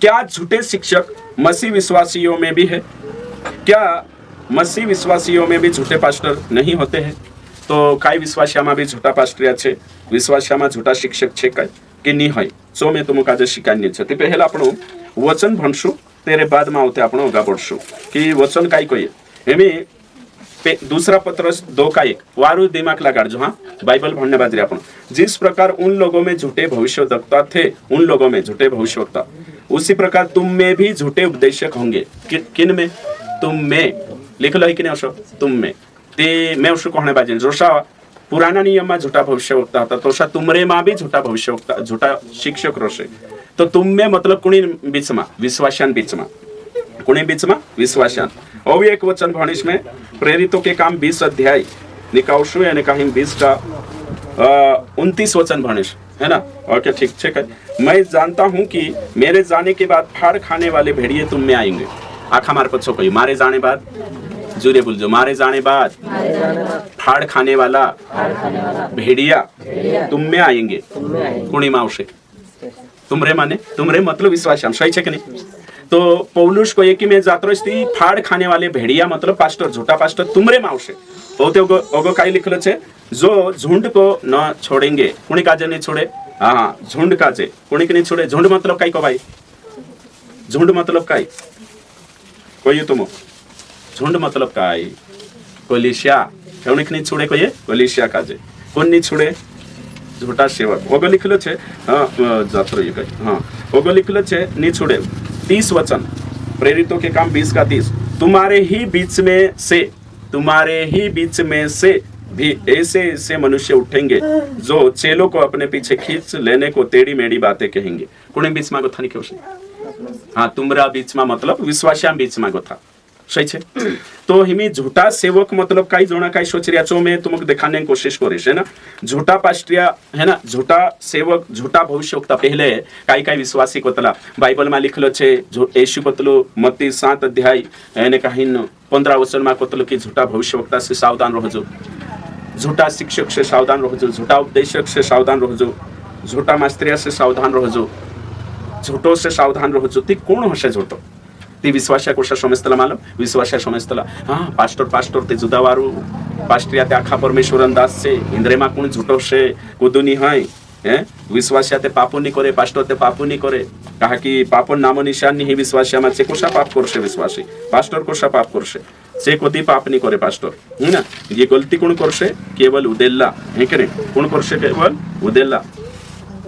क्या झूठे शिक्षक मसीह विश्वासियों में भी है? क्या मसीह विश्वासियों में भी झूठे पास्टर नहीं होते हैं? तो काय विश्वास्यामा भी झूठा पास्टर છે, વિશ્વાસ્યામાં झूठा शिक्षक છે કે નહીં હોય? સો મેં तुमको આજે શીખવાની છે. તે પહેલા આપણું વચન ભણશું, તેરે બાદમાં આવતે આપણે આગળ बढ़શું कि वचन काय कहिए. એમે दूसरा पत्रस 2:1 वारू दिमाग लगाड़ो. हाँ, बाइबल भणने बाजरी आपण. जिस प्रकार उन लोगों में झूठे भविष्यवक्ता थे, उन लोगों में झूठे भविष्यवक्ता, उसी प्रकार तुम में भी झूठे उपदेशक होंगे. किन में? तुम में. लिख लो कि नहीं अशो? तुम में. ते मैं अशो कहने बाजे जोशा पुराना नियम में झूठा भविष्यवक्ता था, तोशा तुमरे में भी झूठा भविष्यवक्ता, झूठा शिक्षक रोशे. तो तुम में मतलब कुणी बीच में? विश्वासान बीच में. कुणी बीच में? विश्वासान. और एक वचन भणिश में प्रेरितों के काम 20 अध्याय निकालशु यानी कहीं 20 का 29 वचन भणिश है ना. ओके, ठीक है. मैं जानता हूं कि मेरे जाने के बाद फाड़ खाने वाले भेड़िए तुम में आएंगे. आखा मार पछो कोई मारे जाने बाद जोरे बोल जो मारे जाने बाद फाड़ खाने वाला भेड़िया तुम में आएंगे. कुणी मावशे तुमरे माने तुमरे मतलब विश्वास सही है कि नहीं. तो पौलुस को ये कि मैं जात्रोस्ती फाड़ खाने वाले भेड़िया मतलब पास्टर, झूठा पास्टर तुमरे मावशे. होते ओगो काय लिखलो छे, जो झुंड को न छोड़ेंगे. कुणी काजे नहीं छोड़े? हाँ, झुंड काजे कुणी के नहीं छोड़े. झुंड मतलब काय को भाई? झुंड मतलब काय कोई तुम झुंड मतलब काय? कोलिशिया. कुणी के नहीं छोड़े कोई कोलिशिया काजे. कौन नहीं छोड़े? झूठा सेवक. ओगो लिखलो छे. हाँ, जात्रो ये कही. हाँ, ओगो लिखलो छे नहीं छोड़े. 30 वचन प्रेरितों के काम 20 का 30. तुम्हारे ही बीच में से भी ऐसे ऐसे मनुष्य उठेंगे जो चेलों को अपने पीछे खींच लेने को टेढ़ी मेढ़ी बातें कहेंगे. कुणी बीच में गोथा नहीं क्यों? हाँ, तुमरा बीच में मतलब विश्वास्या बीच में गोथा. सही है. तो हिमी झूठा सेवक मतलब काई जोना काई सोच रिया छो मैं तुमको दिखाने की कोशिश करिश है ना. झूठा पास्ट्रिया है ना, झूठा सेवक, झूठा भविष्यवक्ता. पहले काई काई विश्वासी कोतला बाइबल में लिखलो छे. जो येशू कोतलो मत्ती 7 अध्याय एने कहीं 15 वचन में कोतलो कि झूठा भविष्यवक्ता से सावधान रहजो, झूठा शिक्षक से सावधान रहजो, झूठा उपदेशक से सावधान रहजो, झूठा मास्त्रिया से सावधान रहजो, झूठो से सावधान रहजो. ती कोण हशे झूठो? ती विश्वास्या कोशा समजतला मालूम. विश्वास्या समजतला. हाँ, पास्टर ते जुदावारू पास्ट्रिया ते आखा परमेश्वरन दास छे. इंद्रेमा कोण झूठो छे कोदुनी हाय. विश्वास्या ते पापो नहीं करे, पास्टर ते पापो नहीं करे. कहा कि पापो नामो निशान नहीं विश्वास्या में. कोशा पाप करशे विश्वासी? पास्टर कोशा पाप करशे? से कोदी पाप नहीं करे पास्टर है ना. ये गलती कौन करशे? केवल उदेला है कि नहीं. कौन करशे? केवल उदेला.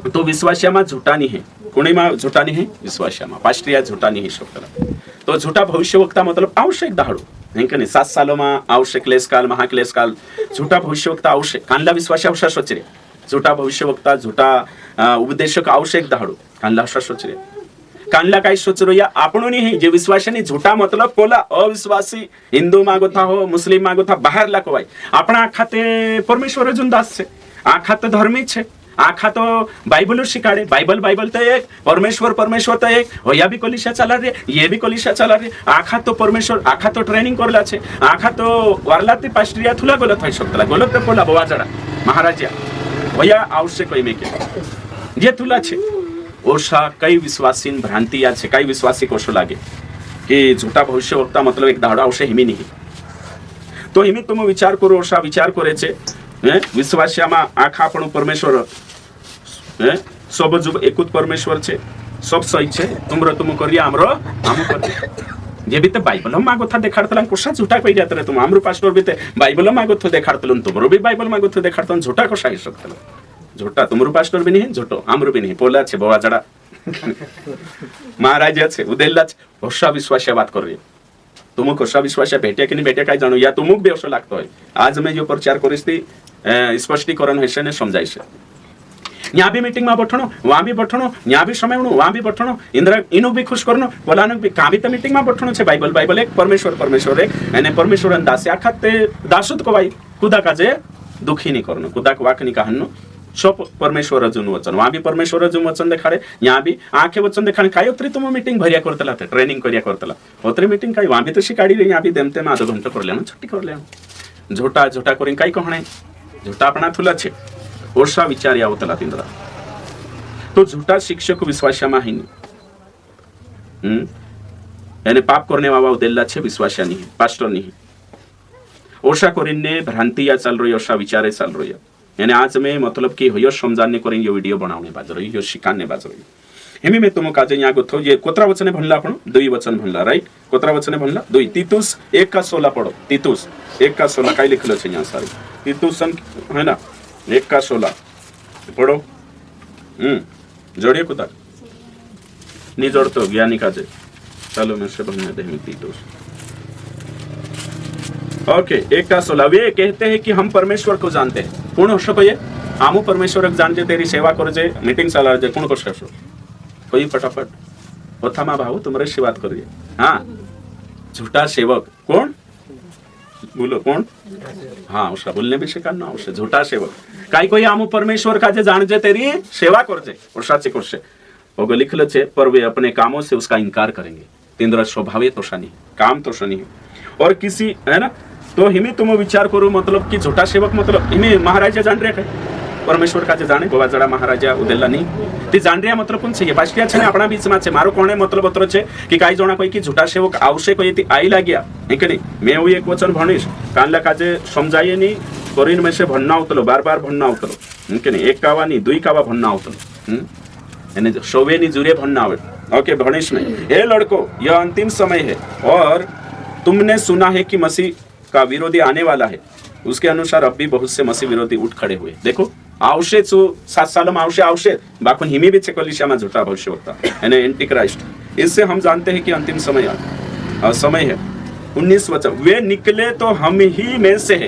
तो विश्वास्या में झूठा नहीं है. कुणी में झूठा नहीं है? विश्वास्या में. पास्ट्रिया झूठा नहीं है शब्द. तो झूठा भविष्यवक्ता मतलब आवश्यक दाहड़ो है कि नहीं. 7 सालों में आवश्यक क्लेशकाल, महाक्लेशकाल. झूठा भविष्यवक्ता आवश्यक. कांडला विश्वास्या उषा सोच रे. झूठा भविष्यवक्ता, झूठा उपदेशक आवश्यक दाहड़ो. कांडला उषा सोच रे. कांडला काय सोच रो या आपणो नहीं है. जे विश्वासी झूठा मतलब कोला अविश्वासी हिंदू मागो था हो, मुस्लिम मागो था, बाहर ला कोवाय. आपणा खाते परमेश्वर जुन दास छे. आ खाते धर्मी छे. आखा तो बाइबल शिकाड़े. बाइबल तो एक, परमेश्वर तो एक. होया भी कोलिशा चला रे, ये भी कोलिशा चला रे. आखा तो परमेश्वर, आखा तो ट्रेनिंग करला छे. आखा तो वारलाते पास्ट्रिया थुला गलत होई शकतला. गलत तो कोला बवाजड़ा महाराजा होया आवश्यक कोई में के जे थुला छे. ओशा कई विश्वासी भ्रांतिया छे. कई विश्वासी कोशो लागे कि झूठा भविष्यवक्ता मतलब एक दाड़ा आवश्यक हिमी नहीं. तो हिमी तुम विचार करो. ओशा विचार करे छे विश्वास्यामा आखा पण परमेश्वर सब जुब एकूत परमेश्वर छे. सब सही छे. तुमरो तुम करिया हमरो हम करिया. जे भी ते बाइबल मागो था देखाड़तला. कोशा झूठा कहि जात रे तुम. हमरो पास्टर भी ते बाइबल मागो था देखाड़तलो. तुमरो भी बाइबल मागो था देखाड़तलो. झूठा कोशा ही सकतलो. झूठा तुमरो पास्टर भी नहीं, झूठो हमरो भी नहीं. पोला छे बवाजड़ा महाराजा छे, उदेला छे. कोशा विश्वास्या बात कर रही. तुम कोशा विश्वास्या भेटे कि नहीं भेटे काय जानो. या तुमक बेवसो लागतो होय. आज मैं जो प्रचार करीश ती स्पष्टीकरण हेसे ने समजाइश. यहाँ भी मीटिंग में बैठनो, वहाँ भी बैठनो, यहाँ भी समय वहाँ भी बैठनो. इंद्र इनु भी खुश करनो, बोलानो भी कहाँ भी तो मीटिंग में बैठनो छे. बाइबल एक, परमेश्वर एक. एने परमेश्वरन दास आखाते दासुत को भाई खुदा काजे दुखी नहीं करनो, खुदा को वाक नहीं कहनो. सब परमेश्वर जुन वचन. वहाँ भी परमेश्वर जुन वचन देखाड़े. यहाँ भी आंखे वचन देखाड़े. काय उतरी तुम मीटिंग भरिया करतला, ट्रेनिंग करिया करतला. उतरी मीटिंग काय वहाँ भी तो शिकाड़ी रे. यहाँ भी देमते में आधो घंटा कर लेनो, छुट्टी कर लेनो. झूठा झूठा करी काय कहणे. झूठा अपना थुला छे. ओरसा विचार यावतला तिंद्रा. तो झूठा शिक्षक विश्वास्यामा हिनी. यानी पाप करने वाला उदेला छे विश्वासा नहीं पास्टर नहीं ओशा करीने भ्रांति या चल रही ओशा विचारे चल रही यानी आज मैं मतलब कि हो समझाने करेंगे वीडियो बनाने बाज रही हो शिकाने बाज रही हेमी में तुम काजे यहाँ गोथो ये कोतरा वचने भनला आपण दुई वचन भनला राइट कोतरा वचने भनला दुई तीतुस 1:16 पढ़ो तीतुस 1:16 काई लिखलो छे यहाँ सारी तीतुस है ना 1:16 पढ़ो जोड़िए कुता नहीं जोड़ते ज्ञानी काजे चलो मैं से भनने दे तीतुस ओके 1:16 वे कहते हैं कि हम परमेश्वर को जानते हैं पूर्ण हो ये आमू परमेश्वर जानते तेरी सेवा करजे मीटिंग चला जे कौन कर सकशो कोई फटाफट ओथामा भाऊ तुमरे से बात करिए हाँ झूठा सेवक कौन बोलो कौन हाँ उसका बोलने भी शिकारना उसे झूठा सेवक काई कोई आमू परमेश्वर का जे जान जे तेरी सेवा करजे और साचे करसे ओगो लिखलो छे पर वे अपने कामों से उसका इनकार करेंगे तेंद्र स्वभाव तो शनि काम तो शनि और किसी है ना तो हिमी तुम विचार करो मतलब कि झूठा सेवक मतलब हिमी महाराजा जान रहे है परमेश्वर का जाने गोवा जड़ा महाराजा उदेला नहीं ती जान रहा मतलब कौन छे पास्टिया छे अपना बीच में छे मारो कोणे मतलब अत्र छे कि काई जोना कोई कि झूठा सेवक आवश्यक कोई ती आई लाग्या है कि नहीं मैं वो एक वचन भणीश कानला काजे समझाइए नहीं करीन में से भणना उतलो बार-बार भणना उतलो है कि नहीं एक कावा नहीं दुई कावा भणना उतलो यानी सोवे नहीं जुरे भणना आवे ओके भणीश में ए लड़को यह अंतिम समय है और तुमने सुना है कि मसीह का विरोधी आने वाला है उसके अनुसार अब भी बहुत से मसीह विरोधी उठ खड़े हुए देखो आवश्यक 7 सालों में आवश्यक बाकुन हिमी भी कलिसिया में झूठा भविष्यवक्ता यानी एंटी क्राइस्ट इससे हम जानते हैं कि अंतिम समय है 19 वचन वे निकले तो हम ही में से है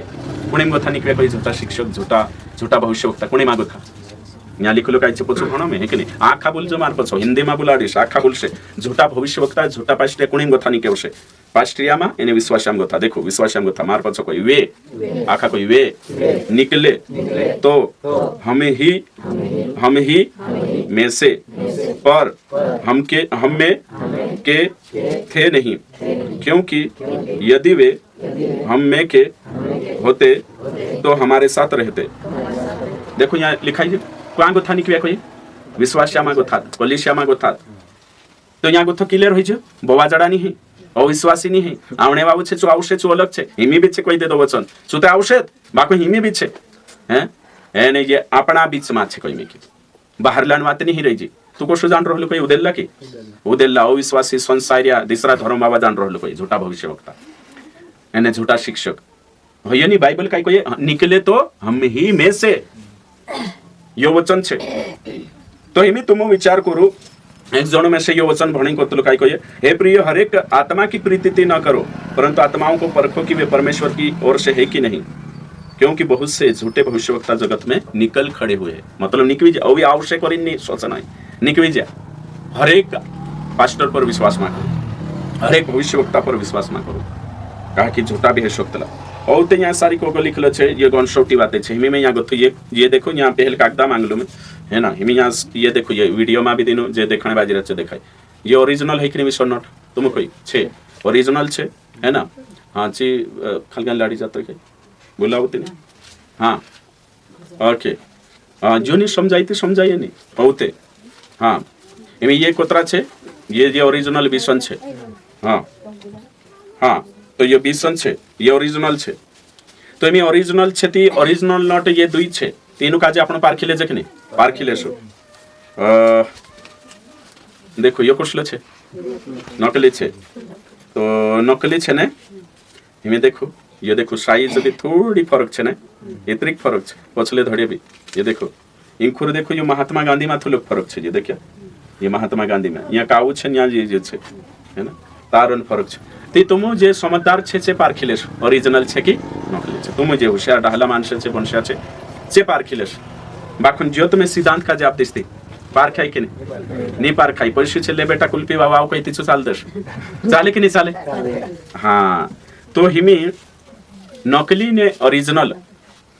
कुणी गोथा निकले कोई झूठा शिक्षक झूठा भविष्यवक्ता कुणी मागो था यहाँ लिखलो काय छे पोछो भणो में है कि नहीं आखा बोल जो मार पछो हिंदी में बुलाडीश आखा बोलशे झूठा भविष्यवक्ता झूठा पास्टर कुणी गोथा निकेवशे पास्ट्रियामा एने विश्वासाम गोथा देखो विश्वासाम गोथा मार पछो कोई वे आखा कोई वे निकले तो हम ही में से पर हम में के थे नहीं क्योंकि यदि वे हम में के होते तो हमारे साथ रहते देखो यहाँ लिखा है कहाँ गोथा निकले कोई विश्वासामा गोथा कलिसियामा गोथा तो यहाँ गोथा क्लियर होई छे बोवा जड़ा नहीं अविश्वासी नहीं आवणे बाबू छे आवशे अलग छे हिमी भी छे कोई दे दो वचन सुते आवशे बाको हिमी भी छे हैं एने ये अपना बीच में छे कोई में की बाहर लान बात नहीं रही जी तू को जान रहलो कोई उदेल्ला की उदेल्ला अविश्वासी संसारिया दूसरा धर्म बाबा जान रहलो कोई झूठा भविष्यवक्ता एने झूठा शिक्षक होय नहीं बाइबल काई कोई निकले तो हम ही में से यो वचन छे तो हिमी तुम विचार करो एक जन में से यो वचन भणी को तुलकाई को हे प्रिय हर एक आत्मा की प्रीति न करो परंतु आत्माओं को परखो कि वे परमेश्वर की ओर से है कि नहीं क्योंकि बहुत से झूठे भविष्यवक्ता जगत में निकल खड़े हुए मतलब निकवी जा अभी आवश्यक और नहीं सोचना है निकवी जा हर एक पास्टर पर विश्वास ना करो हर एक भविष्यवक्ता पर विश्वास ना करो कहा कि झूठा भविष्यवक्ता और तो यहाँ सारी को लिखल छे ये गनसौटी बातें छे हिमी में यहाँ गोथो ये देखो यहाँ पहल कागदा मांगलो में है ना हिमी यहाँ ये देखो ये वीडियो में भी दिनो जे देखने बाजी रचे देखाय ये ओरिजिनल है कि नहीं विश्व नोट तुम कोई छे ओरिजिनल छे है ना हाँ जी खालगान लाड़ी जाते है बोलाओ तीन हाँ ओके जो नहीं समझाइए नहीं बहुते हाँ हिमी ये कोतरा छे ये ओरिजिनल विशन छे हाँ हाँ तो ये विशन छे ये ओरिजिनल छे तो एमी ओरिजिनल छे ती ओरिजिनल नोट ये दुई छे तीनों काजे आपण पारखिले जे कि नहीं पारखिले सो देखो ये कुछ छे नकली छे तो नकली छे ने हिमे देखो ये देखो साइज भी थोड़ी फरक छे ने इतरिक फरक छे पछले धड़े भी ये देखो इंखुर देखो ये महात्मा गांधी में थोड़ा फरक छे ये देखिए ये महात्मा गांधी में यहाँ काऊ छे यहाँ ये छे है ना तारन फरक छे ती तुम जे समझदार छे पारखिलेस ओरिजिनल छे कि नकली छे तुम जे होशियार ढाला मानस छे बनशा छे पारखिलेस बाखन जो तुम्हें सिद्धांत का जवाब दिसती पारखाई कि नहीं पारखाई पैसे छे बेटा कुल्फी बाबा आओ कहती चाल दस चाले कि नहीं चाले हाँ तो हिमी नकली ने ओरिजिनल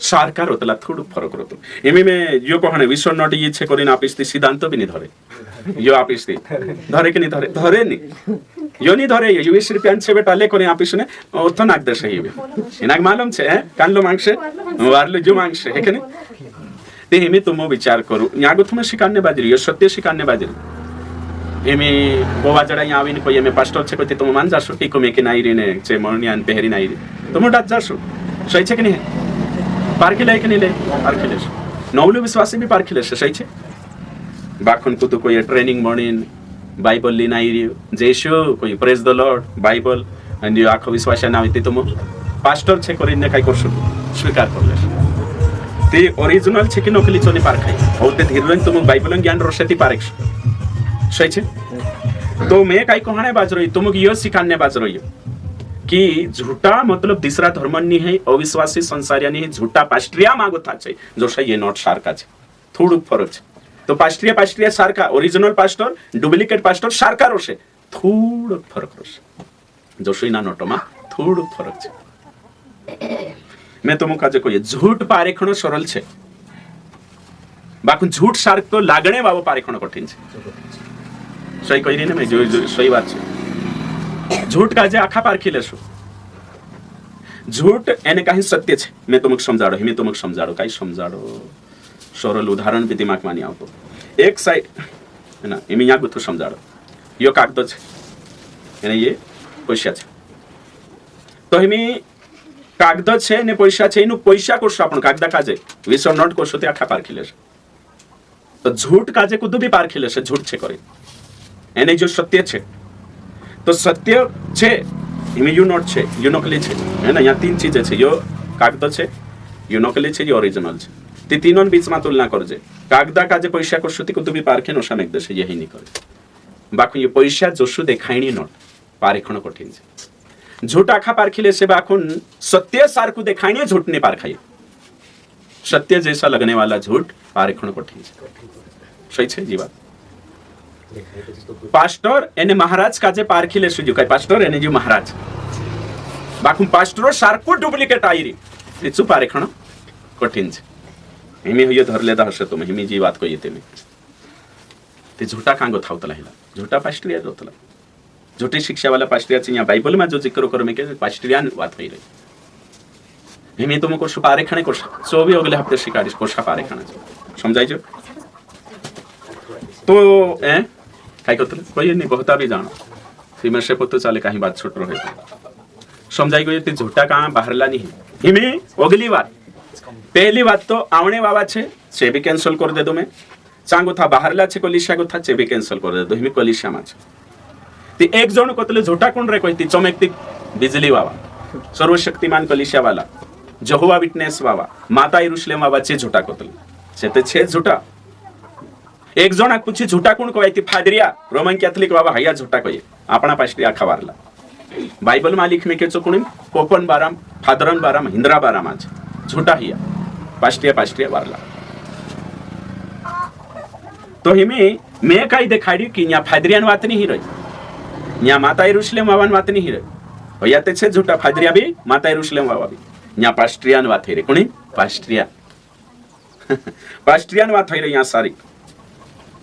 सारकार होतला थोड़ा फरक रहतो हिमी में यो कहने विश्व नट ये छे करिन आपिस्ती सिद्धांत भी नहीं धरे यो आपिस्ती धरे कि नहीं धरे नहीं यो नहीं धरे यो 20 रुपया छे बेटा ले करिन आपिसने ओथो नाक दे सही इनाक मालूम छे हैं कानलो मांगसे वारलो जो मांगसे है कि नहीं ते हिमी तुम विचार करू यागो तुम्हें शिकान्य बाजरी यो सत्य शिकान्य बाजरी एमे गोवा जड़ा यहाँ आवीने कोई एमे पास्टर छे कोई तुम मान जाशो कि कोमे के नाई रे ने चे मणियान पेहरी नाई रे तुम डाट जाशो सही छे कि नहीं पारखिले कि नहीं ले पारखिले नवलु विश्वासी भी पारखिले सही छे बाखुन को तो कोई ट्रेनिंग मणिन बाइबल ली नाई रे जेशो कोई praise the Lord Bible and you आखो विश्वास नाविते तुम पास्टर छे करिने काय करशो स्वीकार करले ते ओरिजिनल छे कि नकली चोनी पारखाई और ते धीरन तुम बाइबल ज्ञान रोशती पारेक्ष सही छे तो मैं काय कहणे बाज रही तुमक यो सिखाने बाज रही कि झूठा मतलब दूसरा धर्म नहीं है अविश्वासी संसारिया नहीं झूठा पास्ट्रिया मागो था छे जो सही ये नोट सारका छे थोड़ू फरक छे तो पास्ट्रिया सारका ओरिजिनल पास्टर डुप्लिकेट पास्टर सारका रोशे थोड़ो फरक रोशे जो सही ना नोटोमा थोड़ो फरक छे मैं तुमको आज कोई झूठ पारेखणो सरल छे बाकू झूठ सारक तो लागणे वावो पारेखणो कठिन छे सही कही रही ने मैं जो सही बात छे झूठ काजे आखा पारखी लेशो झूठ एने काही सत्य छे मैं तुमको समजाडो हिमे तुमको समजाडो काही समजाडो सरल उदाहरण भी दिमाग मानी आवतो एक साइड है ना हिमे या गुथो समजाडो यो कागदो छे एने ये पैसा छे तो हिमे कागद छे ने पैसा छे इनु पैसा करशो आपण कागदा काजे विस नोट करशो ते आखा पारखी लेशो तो झूठ काजे कुदु भी पारखी लेशो झूठ छे करे एने जो सत्य छे तो सत्य छे हिमे यू नोट छे यू नकली छे है ना यहाँ तीन चीजें छे यो कागद छे यू नकली छे यो ओरिजिनल छे ते तीनों बीच में तुलना करजे कागदा काजे पैसा करशो ते कुदु भी पारखे नोशा मेक देशे यही नहीं करे बाकू ये पैसा जोशु देखाइनी नोट पारेखण कठिन छे झूठ आखा पारखिले से बाखुन सत्य सारकु देखाइनी झूठ ने पारखाई सत्य जैसा लगने वाला झूठ पारेखण कठिन छे सही छे जी बात पास्टर एने महाराज काजे पारखिले सुजु काय पास्टर एने जो महाराज बाकू पास्टरो सारको डुप्लिकेट आईरी तेचु पारेखण कठिन छे हिमे होय धरले दा हसे तुम हिमे जी बात कोई तेमे ते झूठा कांगो थावतला हिला झूठा पास्टरिया जोतला झूठी शिक्षा वाला पास्टरिया चिया बाइबल में जो जिक्र करो में के पास्टरियान बात होई रही हिमे तुमको पारेखण को सो भी अगले हफ्ते शिकारी को पारेखण समझाई जो तो काय करतले कोई नहीं बहुता भी जानो सीमा से पतो चले कहीं बात छोट रहे समझाई गई ते झूठा कहां बाहरला नहीं हिमे अगली बात पहली बात तो आवणे वावा छे से भी कैंसिल कर दे दो मैं चांगो था बाहरला छे कोलिशा को था से भी कैंसिल कर दे दो हिमे कोलिशा मा छे ते एक जण कोतले झूठा कोण रे कोई ती चमकती बिजली वावा सर्वशक्तिमान कोलिशा वाला जहोवा विटनेस वावा माता यरूशलेम वावा छे झूठा कोतले से ते छे झूठा एक जण पूछी झूठा कोण कहवाय ती फादरिया रोमन कैथोलिक बाबा हया झूठा कहे आपणा पास्टरिया खवारला बाइबल मालिक में केचो कोणी कोपन बाराम फादरन बाराम हिंद्रा बाराम आज झूठा हिया पास्टरिया वारला तो हिमे मैं काय देखाडी कि न्या फादरियान वात नहीं रही न्या माता यरूशलेम वावन वात नहीं रही हया ते छे झूठा फादरिया भी माता यरूशलेम वावा भी न्या पास्टरियान वात रे कोणी पास्टरियान वात रे यहाँ सारी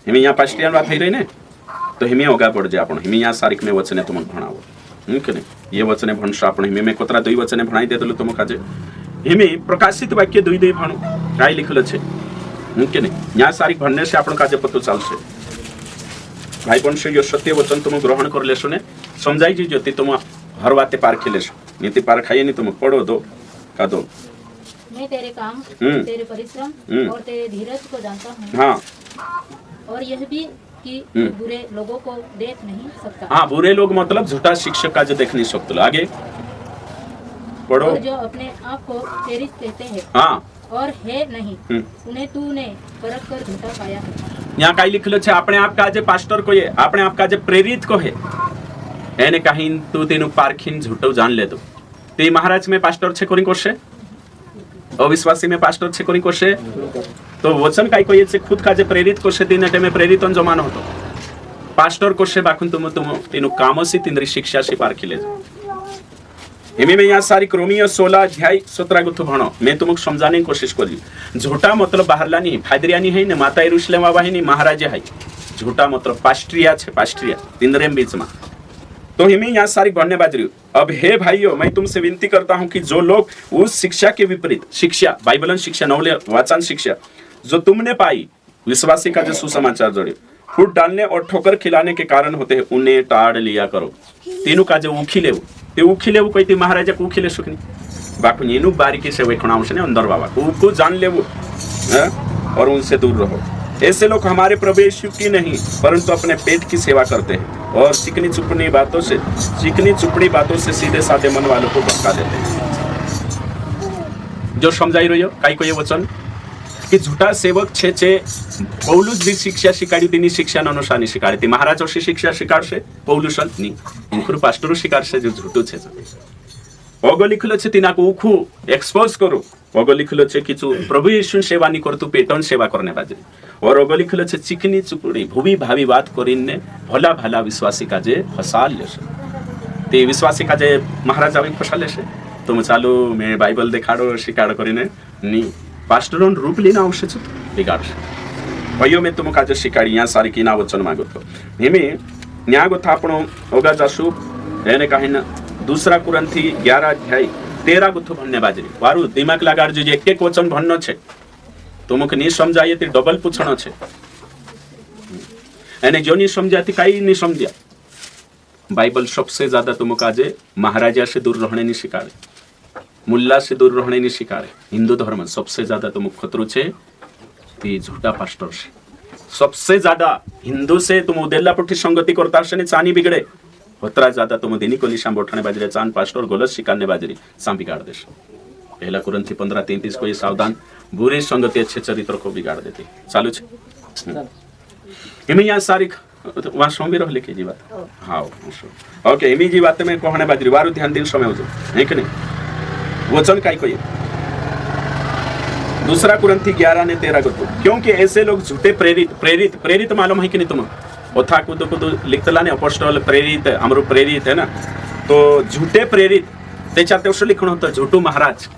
हिमे यहाँ पास्टरियान बात रही ने तो हिमे होगा पड़ जाए आपण हिमे यहाँ सारिक में वचने तुमक भणावो के नहीं ये वचने भणसो आपण हिमे में कोतरा दुई वचने भणाई देतलो तुम काजे हिमे प्रकाशित वाक्य दुई दुई भणो काय लिखलो छे के नहीं यहाँ सारिक भणने से आपण काजे पतो चलसे भाई बन से यो सत्य वचन तुम ग्रहण कर लेसो ने समझाई जी ज्योति तुम हर बाते पारखी लेसो नीति पारखाई नहीं तुम पढ़ो दो का दो मैं तेरे काम तेरे परिश्रम और तेरे धीरज को जानता हूँ हाँ और यह भी कि बुरे लोगों को देख नहीं सकता हाँ बुरे लोग मतलब झूठा शिक्षक का जो देख नहीं सकते आगे पढ़ो और जो अपने आप को प्रेरित कहते हैं हाँ और है नहीं उन्हें तूने परख कर झूठा पाया है यहाँ कई लिखलो छे अपने आप का जे पास्टर को है अपने आप का जे प्रेरित को है एने कहीं तू तेनु पारखीन झूठो जान ले दो ते महाराज में पास्टर छे कोनी कोशे अविश्वासी में पास्टर छे कोनी कोशे तो वचन काय कोई से खुद का जे प्रेरित कोशे तीन में प्रेरित जमान होतो पास्टर कोशे बाखुन तुम तेनु कामसी तिंद्री शिक्षा से पारखी ले हिमे में यहाँ सारी रोमियो 16 अध्याय 17 गुथु भणो मैं तुमको समझाने की कोशिश करी झूठा मतलब बाहरला नहीं फादरिया नहीं है ने माता यरूशलेम वावा है नहीं महाराजा है झूठा मतलब पास्ट्रिया छे पास्ट्रिया तिंद्रेम बीच में तो हिमे यहाँ सारी भणने बाजरी अब हे भाइयों मैं तुमसे विनती करता हूं कि जो लोग उस शिक्षा के विपरीत शिक्षा बाइबलन शिक्षा नवले वाचन शिक्षा जो तुमने पाई विश्वासी का जो सुसमाचार जोड़े फूट डालने और ठोकर खिलाने के कारण होते हैं, उन्हें टाड़ लिया करो। तीनों का जो उखिले ते उखिले कोई ती महाराजा को उखिले सुखनी बाकू नीनू बारीकी से वेखणांश ने अंदर बाबा को जान ले वो और उनसे दूर रहो। ऐसे लोग हमारे प्रभु यीशु की नहीं परंतु अपने पेट की सेवा करते हैं और चिकनी चुपड़ी बातों से सीधे साधे मन वालों को भटका देते हैं। जो समझाई रही हो काई को ये वचन कि झूठा सेवक छे पौलुस भी शिक्षा शिकाड़ी तेनी शिक्षा अनुसार नहीं शिकाड़ी थी। महाराजों से शिक्षा शिकार से पौलुस नहीं इनकुर पास्टरो शिकार से जो झूठू छे ओगो लिखलो छे तिना को उखू एक्सपोज करो। ओगो लिखलो छे कि प्रभु यीशु सेवा नहीं करतु पेटन सेवा करने बाजरी और ओगो लिखलो छे चिकनी चुपड़ी भूवी भावी बात करिने भला भला विश्वासी का जे फसाल लेसे ते विश्वासी का जे महाराजा भी फसा लेसे तुम चालू मैं बाइबल देखाड़ो शिकाड़ करिने नी पास्टरों रूप लेना आवश्यक बिगाड़ भयो में तुम काजे शिकाड़ी यहाँ सारी कीना वचन मांगो तो हिमे न्या गोथा आपणो ओगा जासु एने कहिना दूसरा कुरंथी 11 अध्याय 13 गुथु भन्ने बाजरी वारु दिमाग लगाड़ जो एक एक वचन भन्नो छे तुमके नहीं समझाए ते डबल पूछनो छे एने जो नहीं समझा थी काई नहीं समझा। बाइबल सबसे ज्यादा तुमको आज महाराजा से दूर रहने नहीं सिखाए, मुल्ला से दूर रहने नहीं सिखाए। हिंदू धर्म सबसे ज्यादा तुमको खतरो छे ती झूठा पास्टर से। सबसे ज्यादा हिंदू से तुम उदेला पुठी संगति करता से चानी बिगड़े होतरा ज्यादा तुम दिनी को निशान बोठाने बाजरे चांद पास्टर गलत शिकारने बाजरी सा बिगाड़ देश। पहला कुरंथी 15:33 को ये सावधान बुरी संगति अच्छे चरित्र को बिगाड़ देती। चालू छे हिमी यहाँ सारी वहाँ सोमी रह लिखी जी बात हाँ ओके हिमी जी बात में कहने बाजरी वारु ध्यान दिन समय हो है कि नहीं वचन काई कोई दूसरा कुरंथी 11 ने 13 को क्योंकि ऐसे लोग झूठे प्रेरित मालूम है कि नहीं तुम ओथा कुद लिखतला ने अपोस्टल प्रेरित अमरु प्रेरित है ना तो झूठे प्रेरित त्याच्यात तेवढं लिखणं होतं झूठू महाराज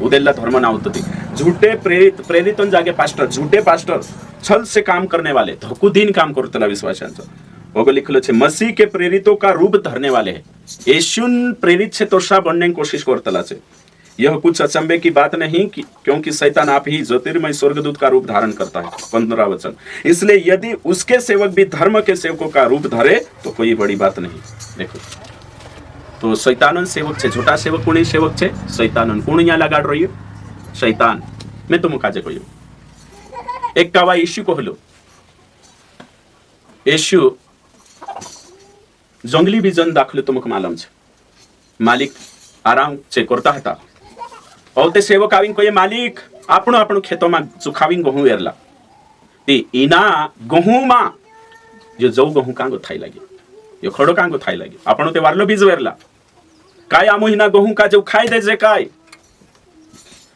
उदेला धर्म नाव होतं ते झूठे प्रेरित जागे पास्टर झूठे पास्टर छल से काम करने वाले धकुदीन काम करतला विश्वासांचं ओगो लिखलो छे मसीह के प्रेरितों का रूप धरने वाले हैं। यीशुन प्रेरित से तोषा बनने की कोशिश करतला छे। यह कुछ अचंभे की बात नहीं क्योंकि शैतान आप ही ज्योतिर्मय स्वर्गदूत का रूप धारण करता है। 15 वचन इसलिए यदि उसके सेवक भी धर्म के सेवकों का रूप धरे तो कोई बड़ी बात नहीं। देखो तो शैतानन सेवक छे झूठा सेवक कोणी सेवक छे शैतानन कोण यहाँ लगाड़ रही है शैतान मैं तुम काजे कोई एक कावा यीशु कहलो यीशु जंगली बीजन दाखलो तुमको मालूम छे मालिक आराम छे करता हता और ते सेवक आवीन कोई मालिक આપણું ખેતોમાં સુખાવીને ગહું વેરલા તે ઈના ગહુંમાં જો જવ ગહું કાંગો થાય લાગે યો ખડો કાંગો થાય લાગે આપણો તે વારલો બીજ વેરલા काय आमो हिना गहूं का जो खाई दे जे काय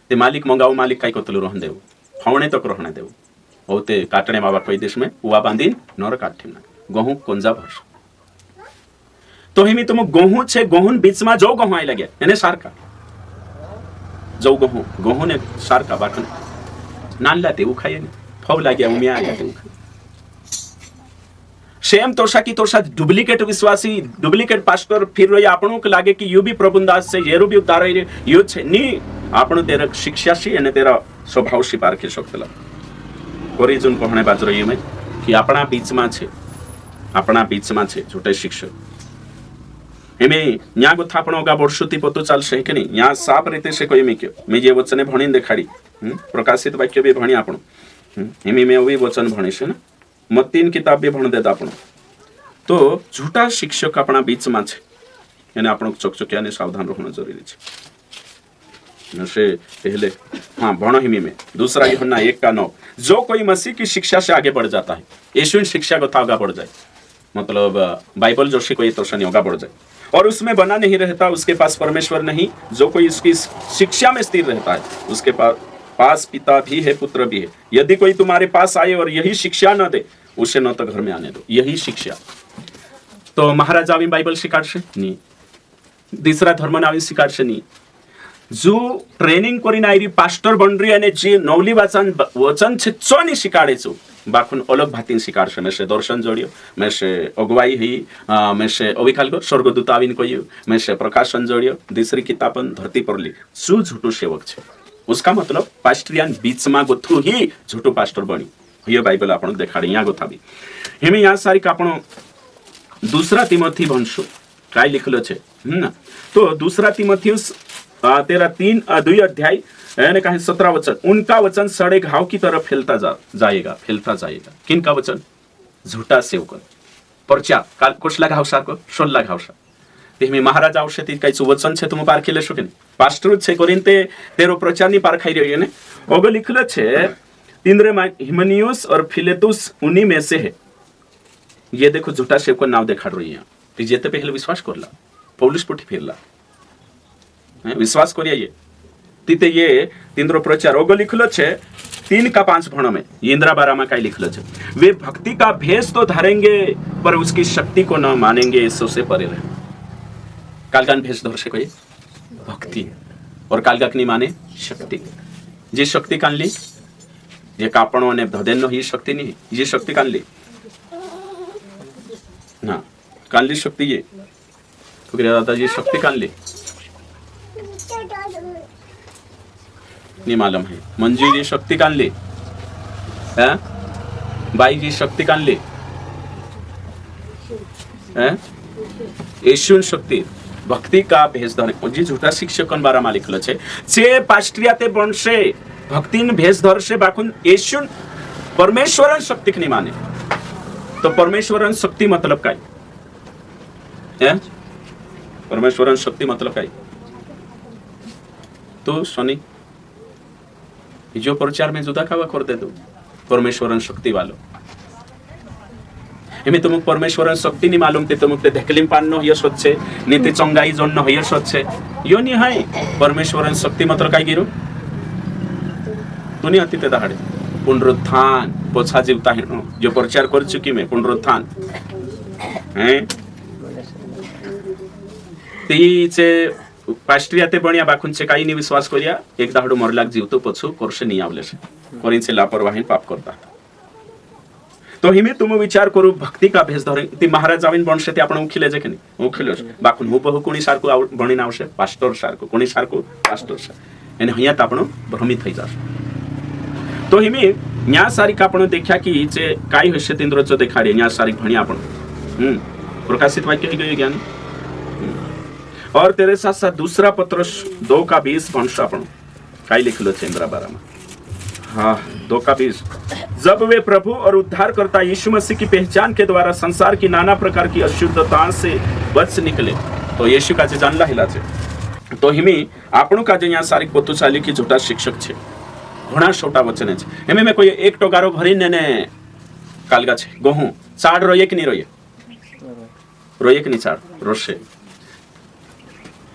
ते मालिक मंगाओ मालिक काय कोतलो रहन देव फवणे तक रहने देव होते काटणे बाबा कोई देश में उवा बांधीन नर काठीना गहूं कोंजा भर तो हिमी तुम गहूं छे गहूं बीच में जो गहूं आई लगे एने सारका जो गहूं ने सारका बाकन नानला तेवू खाए ने फव लागे उमिया आया तेवू सेम तोषा की तोषा डुप्लीकेट विश्वासी डुप्लीकेट पास्टर फिर रही आपणो के लागे कि यू भी प्रभुदास से येरो भी उतार रही यो छे नी आपणो तेरा शिक्षा सी अने तेरा स्वभाव सी पारखी शकतला ओरिजिन कहणे बाज रही में कि आपणा बीच में छे झूठे शिक्षक एमे न्या गोथा आपणो गा वर्षुती पतो चालशे कि नहीं या साफ रीते से कोई मिक्यो मैं जे वचने भणीन देखाडी प्रकाशित वाक्य भी भणी आपणो एमे में ओवी वचन भणी छे ना मत्तीन किताब भी भण देता आपणो तो झूठा शिक्षक अपना बीच में छे एने आपणो चकचकिया ने सावधान रहना जरूरी छे नशे पहले हाँ भणो हिमी में दूसरा यूहन्ना 1:9 जो कोई मसीह की शिक्षा से आगे बढ़ जाता है यीशु शिक्षा को आगे बढ़ जाए मतलब बाइबल जो कोई तो शनि आगे बढ़ जाए और उसमें बना नहीं रहता उसके पास परमेश्वर नहीं जो कोई उसकी शिक्षा में स्थिर रहता है उसके पास पिता भी है पुत्र भी है यदि कोई तुम्हारे पास आए और यही शिक्षा न दे उसे न तो घर में आने दो यही शिक्षा तो महाराज आवी बाइबल शिकार से नहीं तीसरा धर्म आवी शिकार से नहीं जो ट्रेनिंग करीने आयरी पास्टर बन रही है जे नवली वचन छे चोनी शिकाड़े छो बाखुन अलग भातीन शिकार से मैं से दर्शन जोड़ियो मैं से अगुवाई ही मैं से अविकाल को स्वर्गदूत आवीन कहियो मैं से प्रकाशन जोड़ियो दूसरी किताबन धरती पर ली सु झूठो सेवक छे उसका मतलब पास्टरियान बीच में गोथु ही झूठो पास्टर बनी ये बाइबल आपण देखाडे या गोथा भी हेमे या सारी का आपण दूसरा तिमोथी वंशो काय लिखलो छे ना तो दूसरा तिमोथियुस तेरा 3 अध्याय यानी कहीं 17 वचन, उनका वचन सड़े घाव की तरह फैलता जाएगा किन का वचन? झूठा सेवकन प्रचार काल कुठला घाव सारखं शोधला घाव सार ते मी महाराज आवश्यक ती काहीच वचन छे तुम पार खेले शके पास्टर छे कोरिन ते तेरो प्रचार नहीं पार खाई रही है ने ओगो लिखलो छे तिंद्रे हिमनियुस और फिलेतुस उन्हीं में से है। ये देखो झूठा सेवकन नाव देखाड रही है ती जेते पहले विश्वास करला पौलुस पोटी फिरला विश्वास करिया ये तिथे ये तिंद्रो प्रचार ओगो लिखलो छे 3 का 5 भणो में इंद्रा 12 में काय लिखलो छे वे भक्ति का भेष तो धरेंगे पर उसकी शक्ति को न मानेंगे इसो से परे रहे। कालगान भेष धर से कोई भक्ति और कालगाक नहीं माने शक्ति जे शक्ति कानली जे कापणो ने धदेनो ही शक्ति नहीं ये शक्ति कानली ना कानली शक्ति ये तो दादा ये शक्ति कानली नहीं मालूम है। मंजू जी शक्ति कानली है बाई जी शक्ति कानली है यशुन शक्ति भक्ति का भेष धरे जी झूठा शिक्षकन बारा में लिखलो छे जे पास्ट्रियाते बनशे भक्तिन भेष धरशे बाकुन यशुन परमेश्वरन शक्ति नहीं माने तो परमेश्वरन शक्ति मतलब काय है परमेश्वरन शक्ति मतलब काय तो सोनी जो प्रचार में जुदा खावा कर दे दो परमेश्वरन शक्ति वालो एमे तुमक परमेश्वरन शक्ति नहीं मालूम ते तुमक ते देखलिम पान्नो हिय सच्चे नीति चंगाई जन्नो हिय सच्चे यो नहीं है परमेश्वरन शक्ति मतलब काय गिरो तुनी अति ते दहाडे पुनरुत्थान पोछा जीवता है जो प्रचार कर चुकी मैं पुनरुत्थान हैं तीचे पास्ट्रियाते बनिया बाखुनचे काही नहीं विश्वास करिया एक दाहडो मरलाक जीवतो पछु करसे नहीं आवले से कोरिनसे लापरवाही पाप करता तो हिमे तुम विचार करू भक्ति का भेष धरे ती महाराज जाविन बनशे ते आपण उखिले जे कनी उखिले बाखुन हु बहु कोणी सारको बणीन आवशे पास्टर सारको कोणी सारको पास्टर सार एने हया त आपण भ्रमित થઈ जाशे तो हिमे न्या सारिक आपण देखा की जे काय हशे तेंद्र जो देखाडे न्या सारिक भणी आपण प्रकाशित वाक्य गयो ज्ञान और तेरे साथ साथ दूसरा पत्र 2 का 20 वंश आपण काय लिखलो छे इंद्रा 12 में हाँ 2 का 20 जब वे प्रभु और उद्धारकर्ता यीशु मसीह की पहचान के द्वारा संसार की नाना प्रकार की अशुद्धता से बच निकले तो यीशु का जे जानला हिला छे तो हिमी आपणु का जे यहाँ सारी पोतु चाली की झूठा शिक्षक छे घणा छोटा वचन छे एमे में कोई एक टोगारो भरी ने कालगा छे गहू चाड रोये कि नहीं रोये कि नहीं चाड रोशे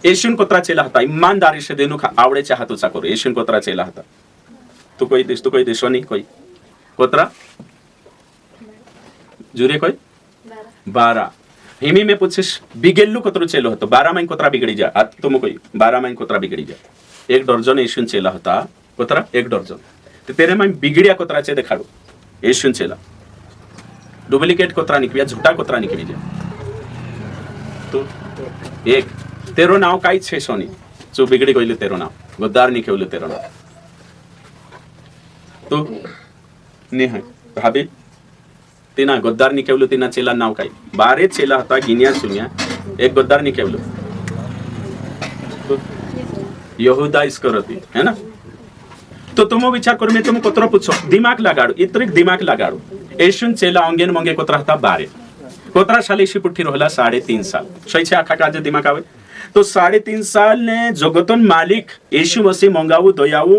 येशून कोत्रा चेला होता ईमानदारी से देनु आवड़े हाथ ऊंचा करो येशून कोत्रा चेला होता तू कोई देश नहीं कोई कोत्रा जुरे कोई 12 हिमी में पूछिस बिगेल्लू कोतरो चेलो होतो 12 में कोत्रा बिगड़ी जा आज तुम कोई 12 में कोत्रा बिगड़ी जा 1 दर्जन येशून चेला होता कोत्रा 1 दर्जन ते तेरे में बिगड़िया कोत्रा चे देखाडो येशून चेला डुप्लीकेट कोत्रा निकविया झूठा कोत्रा निकली जा तो एक तेरो नाव काय छे सोनी जो बिगड़ी गइले तेरो नाव गद्दार निकेवले तेरो नाव तो ने है भाभी तीना गद्दार निकेवले तीना चेला नाव काय 12 चेला होता गिनिया सुनिया एक गद्दार निकेवले तो यहूदा इस्करियोती है ना तो तुम विचार करो मैं तुम कोतरो पूछो दिमाग लगाड़ो इतरिक दिमाग लगाड़ो येशून चेला अंगेन मंगे कोतरा था 12 कोतरा साल यीशु पुट्ठी रहला 3.5 साल सही छे आखा काजे दिमाग आवे तो 3.5 साल ने जगतन मालिक यीशु मसीह मंगावू दयावू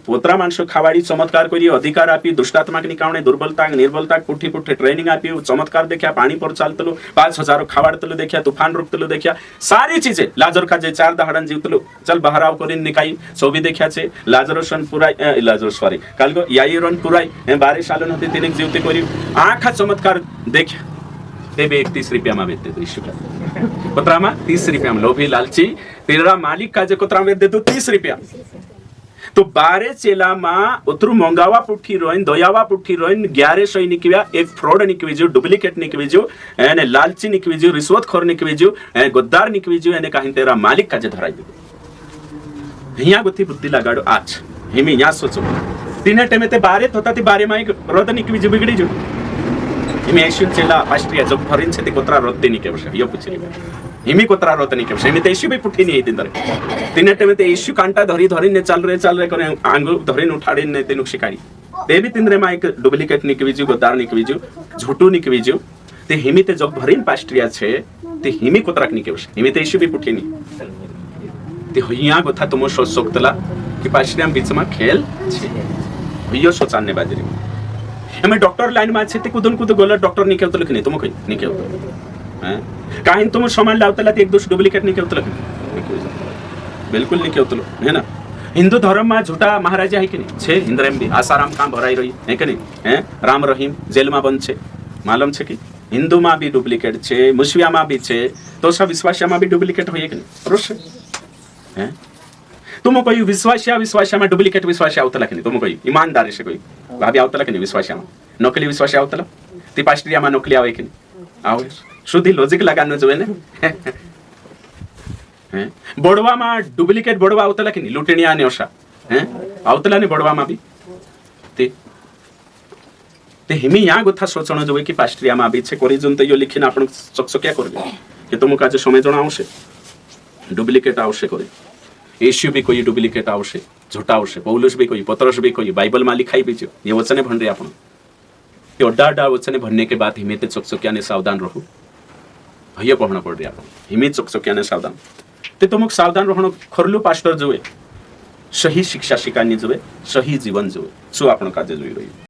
पोतरा मानस खावाड़ी चमत्कार करी अधिकार आपी दुष्टात्मा के निकावणे दुर्बलता निर्बलता पुठी पुठी ट्रेनिंग आपी चमत्कार देखिया पानी पर चालतलो 5000 खावाड़तलो देखिया तूफान रुकतलो देखिया सारी चीजें लाजर का जे 4 दहाड़न जीवतलो चल बाहर आव करिन निकाई सोबी देखिया छे लाजरसन पुराई लाजर सॉरी कालगो याईरन पुराई 12 सालन होते तिने जीवते करी आखा चमत्कार देखिया ते 31 रुपया में बेचते यीशु का कोतरा में 30 रुपया में लोभी लालची तेरा मालिक का जे कोतरा में दे दो 30 रुपया तो 12 चेला में उतरु मंगावा पुठी रोइन दयावा पुठी रोइन 11 सही निकविया एक फ्रॉड निकविजो डुप्लीकेट निकविजो एने लालची निकविजो रिश्वतखोर निकविजो ए गद्दार निकविजो एने काहिन तेरा मालिक का जे धराई दे हिया गति बुद्धि लगाडो आज हिमी या सोचो तिने टेमे ते बारे होता ते बारे माई रोद निकवी जो बिगड़ी जो हिमी ऐशुन चेला पास्ट्रिया जो भरिन से ते कोत्रा रोद निके वर्ष यो पुछली हिमी कोत्रा रोद निके वर्ष हिमी ते ऐशु भी पुठी नहीं दिन तिने टेमे ते ऐशु कांटा धरी धरी ने चल रहे करे आंगु धरी ने उठाड़ी ने ते नुशिकारी ते भी तिंद्रे मा एक डुप्लीकेट निकवीजू गोदार निकवीजू झूठू निकवीजू ते हिमी ते जग भरिन पास्ट्रिया छे ते हिमी कोतराक निकेवश हिमी ते इशू भी पुठी नहीं ते हिया गोथा तुमो शो सोक्तला कि पास्ट्रिया बीचमा खेल छे हियो सोचाने बाजरी हमें डॉक्टर लाइन मा छे ते कुदन कुद गोला डॉक्टर निकेवतल कि नहीं तुम कोई निकेवतल हैं काहीन तुम सामान लावतला ते एक दोष डुप्लीकेट निकेवतल बिल्कुल निकेवतल है ना हिंदू धर्म में झूठा महाराजा है कि नहीं छे इंद्रम भी आसाराम काम भराई रही है कि नहीं हैं राम रहीम जेल में बंद छे मालूम छे कि हिंदू में भी डुप्लीकेट छे मुस्लिया में भी छे तो सब विश्वासिया में भी डुप्लीकेट होय कि नहीं रोश हैं तुम कोई विश्वासिया में डुप्लीकेट विश्वासिया आवतला कि नहीं तुम कोई ईमानदार से कोई भाभी आवतला कि नहीं विश्वासिया में नकली विश्वासिया आवतला ती पास्ट्रिया में नकली आवे कि नहीं आवे शुद्ध लॉजिक लगानो जोए ने हैं बोडवा में डुप्लीकेट बोडवा आवतला कि नहीं लुटेनिया ने ओशा हैं आवतला ने बोडवा में भी ते हिमी या गोथा सोचण जोए कि पास्ट्रिया में भी छे कोरिजन तो यो लिखिन आपण चकचकिया करबे कि तुम काजे समय जण आवशे डुप्लीकेट आवशे करे यीशु भी कोई डुप्लीकेट आवशे झूठा आवशे पौलुस भी कोई पतरस भी कोई बाइबल में लिखाई भी ये वचने भन रे आपण ये अड्डा वचने भनने के बाद हिमे ते चकचकिया ने सावधान रहो भय कहना पड़ रे आपण हिमे चकचकिया ने सावधान ते तुमक सावधान रहणो खरलू पास्टर जोए सही शिक्षा शिकानी जोए सही जीवन जोए सो आपण काजे जोई रही